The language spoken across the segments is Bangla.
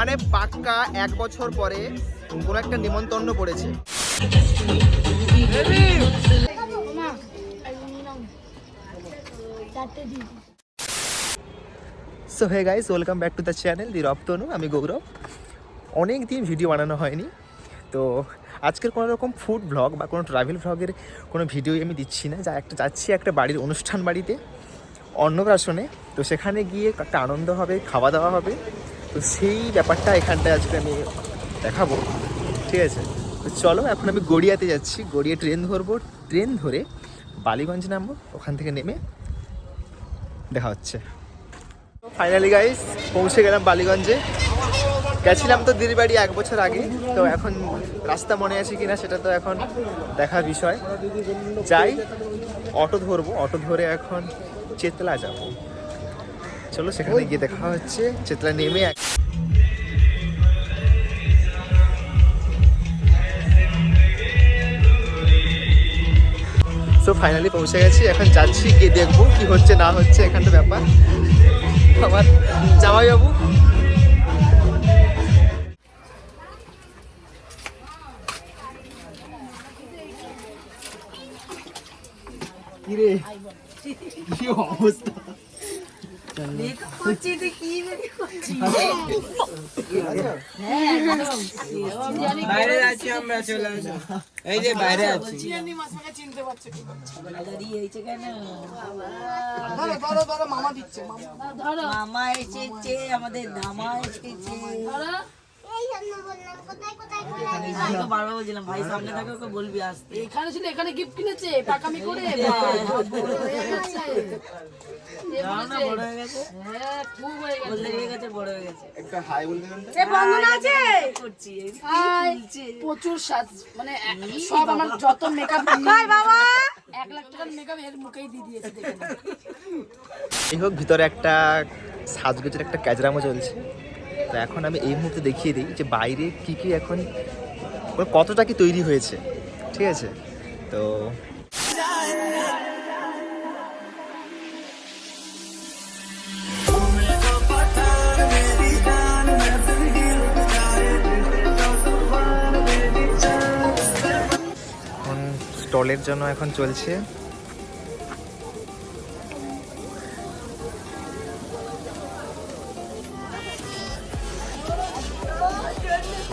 মানে পাক্কা 1 বছর পরে কোনো একটা নিমন্ত্রণ পড়েছে। So hey guys, welcome back to the channel the রপ্তনু। আমি গৌরব। অনেক দিন ভিডিও বানানো হয়নি, তো আজকের কোনো রকম ফুড ব্লগ বা কোনো ট্রাভেল ব্লগের কোনো ভিডিওই আমি দিচ্ছি না। যাচ্ছি একটা বাড়ির অনুষ্ঠান বাড়িতে, অন্নপ্রাশনে। তো সেখানে গিয়ে একটা আনন্দ হবে, খাওয়া দাওয়া হবে। তো সেই ব্যাপারটা এখানটায় আজকে আমি দেখাবো, ঠিক আছে? তো চলো, এখন আমি গড়িয়াতে যাচ্ছি। গড়িয়া ট্রেন ধরবো, ট্রেন ধরে বালিগঞ্জ নামবো, ওখান থেকে নেমে দেখা হচ্ছে। ফাইনালি গাইস পৌঁছে গেলাম বালিগঞ্জে। গেছিলাম তো দিদির বাড়ি 1 বছর আগে, তো এখন রাস্তা মনে আছে কিনা সেটা তো এখন দেখার বিষয়। যাই, অটো ধরবো, অটো ধরে এখন চেতলা যাব। চলো সেখানে গিয়ে দেখা হচ্ছে। চেতলা নেমে তো ফাইনালি পৌঁছে গেছি। এখন যাচ্ছি, গিয়ে দেখবো কি হচ্ছে না হচ্ছে এখানটা ব্যাপার। আমার জামাইবাবু কিরে, কি অবস্থা? বাইরে আছি আমরা, চলে আসো। এই যে বাইরে আছি। মামা এসেছে, আমাদের ধামা এসেছে। বারবার বলছিলাম ভাই সামনে থাকে, ওকে বলবি আসতে। এখানে ছিল, এখানে গিফট কিনেছে পাকামি করে। বড় হয়ে গেছে, হ্যাঁ খুব হয়ে গেছে, বলতে হয়ে গেছে, বড় হয়ে গেছে। একটা হাই বলতে করছি প্রচুর সাজ, মানে সব আমার যত মেকআপ বাবা 1 লাখ টাকার মেকআপ এর মুখেই দিয়ে দিয়েছে। দেখেন এই হোক, ভিতরে একটা সাজগোজের একটা ক্যাজরামো চলছে। তো এখন আমি এই মুহূর্তে দেখিয়ে দিই যে বাইরে কী কী এখন কতটা কি তৈরি হয়েছে, ঠিক আছে? তো এখন স্টলের জন্য এখন চলছে।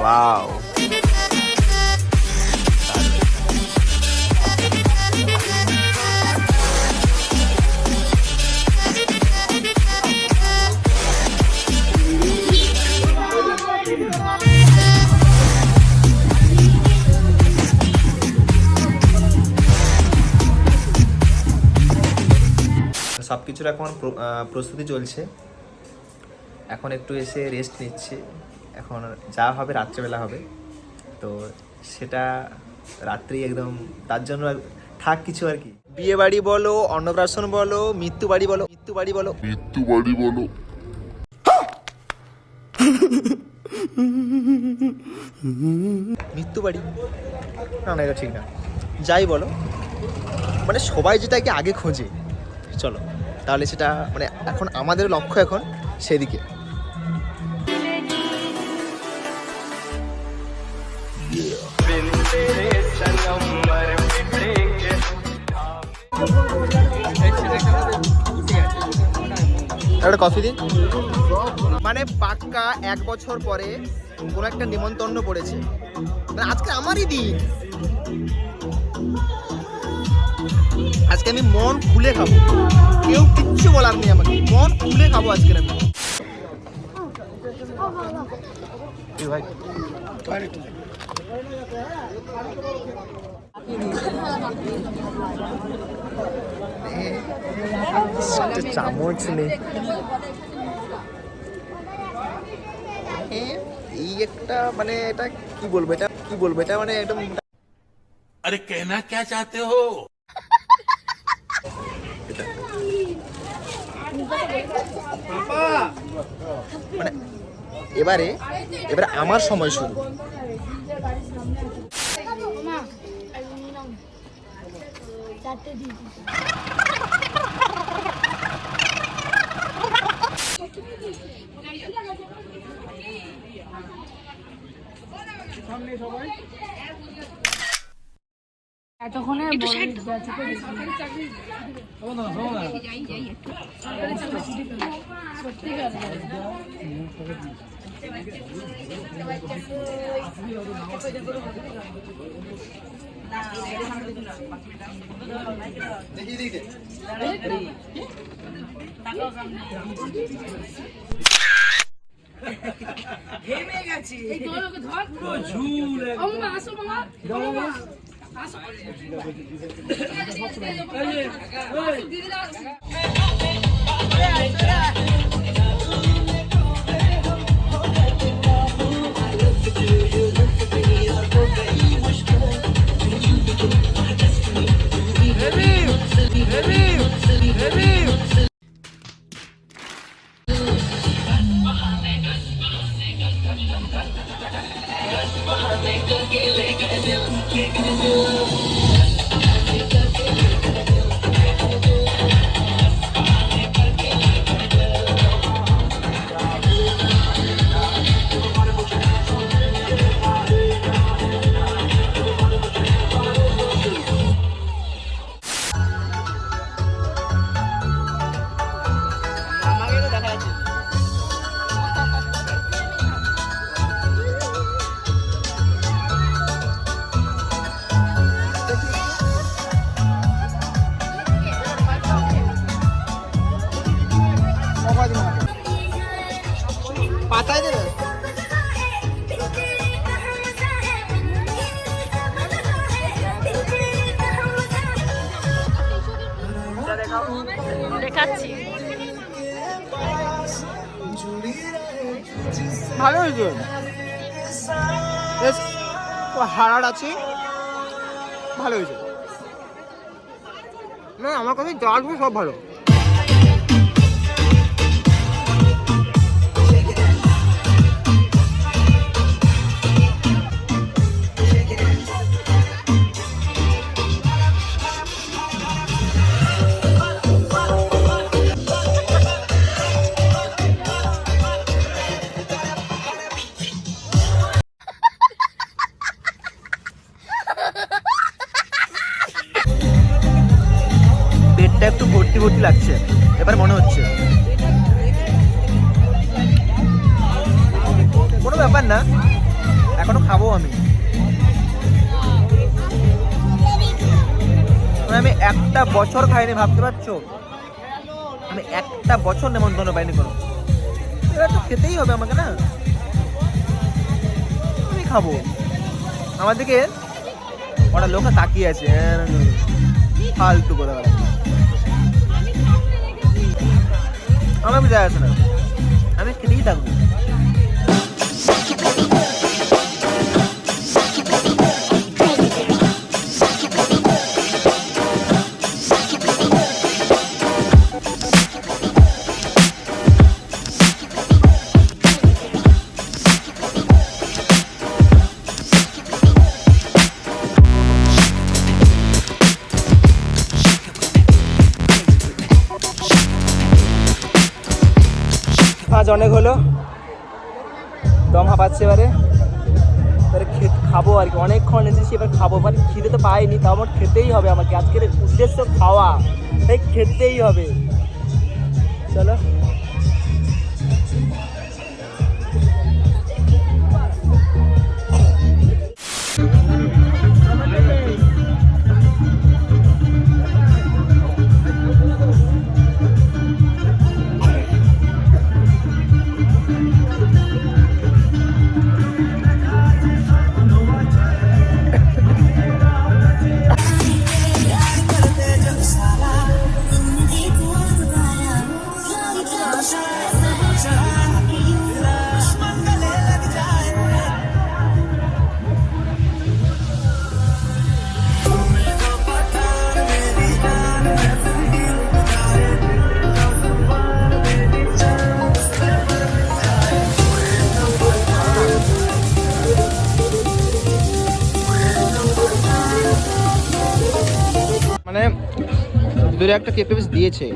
ওয়াও, সব কিছুর এখন প্রস্তুতি চলছে। এখন একটু এসে রেস্ট নিচ্ছি। এখন যা হবে রাত্রেবেলা হবে, তো সেটা রাত্রেই একদম, তার জন্য থাক কিছু আর কি। বিয়ে বাড়ি বলো, অন্নপ্রাশন বলো, মৃত্যু বাড়ি বলো, মৃত্যু বাড়ি বলো, মৃত্যু বাড়ি বলো, মৃত্যু বাড়ি, না না এটা ঠিক না, যাই বলো, মানে সবাই যেটাকে আগে খোঁজে। চলো তাহলে সেটা, মানে এখন আমাদের লক্ষ্য এখন সেদিকে। একটা কফি দিন। মানে পাক্কা 1 বছর পরে কোনো একটা নিমন্ত্রণ পড়েছে, মানে আজকে আমারই দিন। আজকে আমি মন খুলে খাবো, কেউ কিচ্ছু বলার নেই আমাকে, মন খুলে খাবো আজকে আমি। ভাই চামচ নেই, এই একটা, মানে এটা কি বলবো, এটা কি বলবো, এটা মানে একদম। अरे कहना क्या चाहते हो? মানে এবারে আমার সময় শুরু। এতক্ষণে হেমে গেছি আসো মামা আসো পাতায় দেবে দেখাচ্ছি ভালো হয়েছে বেশ হাড় আছে ভালো হয়েছে না আমার কাছে যা আসবে সব ভালো পেটটা একটু ভর্তি ভর্তি লাগছে এবার মনে হচ্ছে কোনো ব্যাপার না এখনো খাবো আমি আমি একটা বছর খাইনি ভাবতে পারছো আমি একটা বছর নেমন্তন্ন পাইনি কোনো এবার তো খেতেই হবে আমাকে না আমি খাবো আমার দিকে ওরা লোক তাকিয়ে আছে ফালতু করে আমার যায় আসে না আমি খেতেই থাকবো আজ অনেক হলো দম হাঁপাচ্ছে এবারে খাবো আর কি অনেকক্ষণ এসেছি এবার খাবো মানে খিদে তো পাইনি তাও আমার খেতেই হবে আমাকে আজকের উদ্দেশ্য খাওয়া তাই খেতেই হবে চলো মানে দূরে একটা কেক পিস দিয়েছে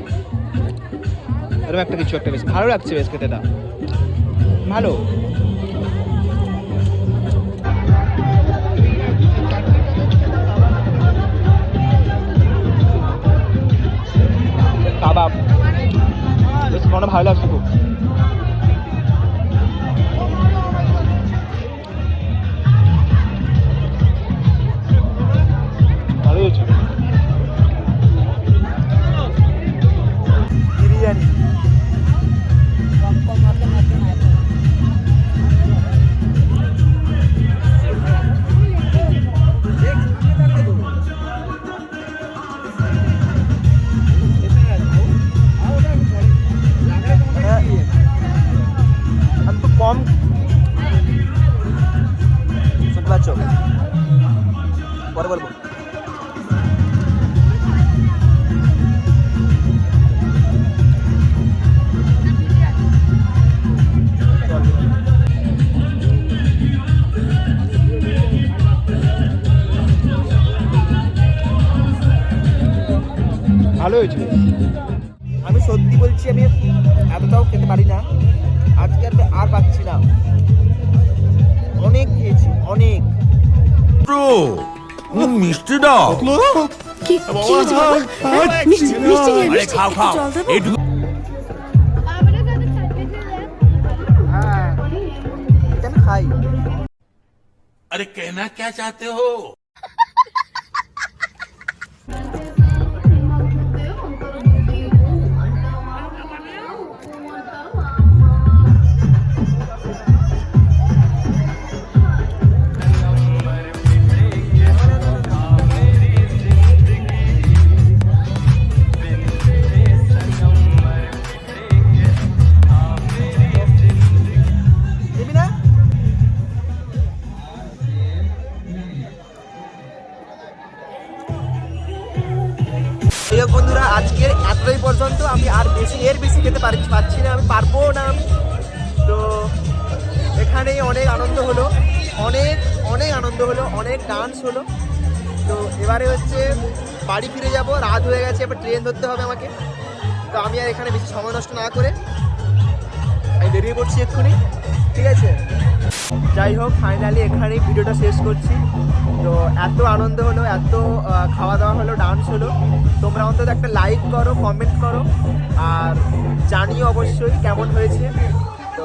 এরকম একটা কিছু একটা বেশ ভালো লাগছে বেশ খেতেটা ভালো কাবাব, বেশ মনে ভালো লাগছে খুব। ভালো হয়েছে। বিরিয়ানি আমি তো কম শুনতে পাচ্ছ, পরে বলবো। ভালো হয়েছে। আমি সত্যি বলছি, আমি এতটাও খেতে পারি না আজকে, আর পাচ্ছি না, অনেক খেয়েছি অনেক। মিষ্টি দাও। আরে খাও খাও এইটুকু। হ্যাঁ এটা আমি খাই। अरे कहना क्या चाहते हो? দেবি না? যাই হোক বন্ধুরা, আজকের এতটাই পর্যন্ত। আমি আর এর বেশি খেতে পারছি না, আমি পারবো না আমি। তো এখানেই অনেক আনন্দ হলো, অনেক আনন্দ হলো, অনেক ডান্স হলো। তো এবারে হচ্ছে বাড়ি ফিরে যাব, রাত হয়ে গেছে, এবার ট্রেন ধরতে হবে আমাকে। তো আমি আর এখানে বেশি সময় নষ্ট না করে আমি বেরিয়ে পড়ছি এক্ষুনি, ঠিক আছে? যাই হোক, ফাইনালি এখানেই ভিডিওটা শেষ করছি। তো এত আনন্দ হলো, এত খাওয়া দাওয়া হলো, ডান্স হলো। তোমরা অন্তত একটা লাইক করো, কমেন্ট করো, আর জানিও অবশ্যই কেমন হয়েছে। তো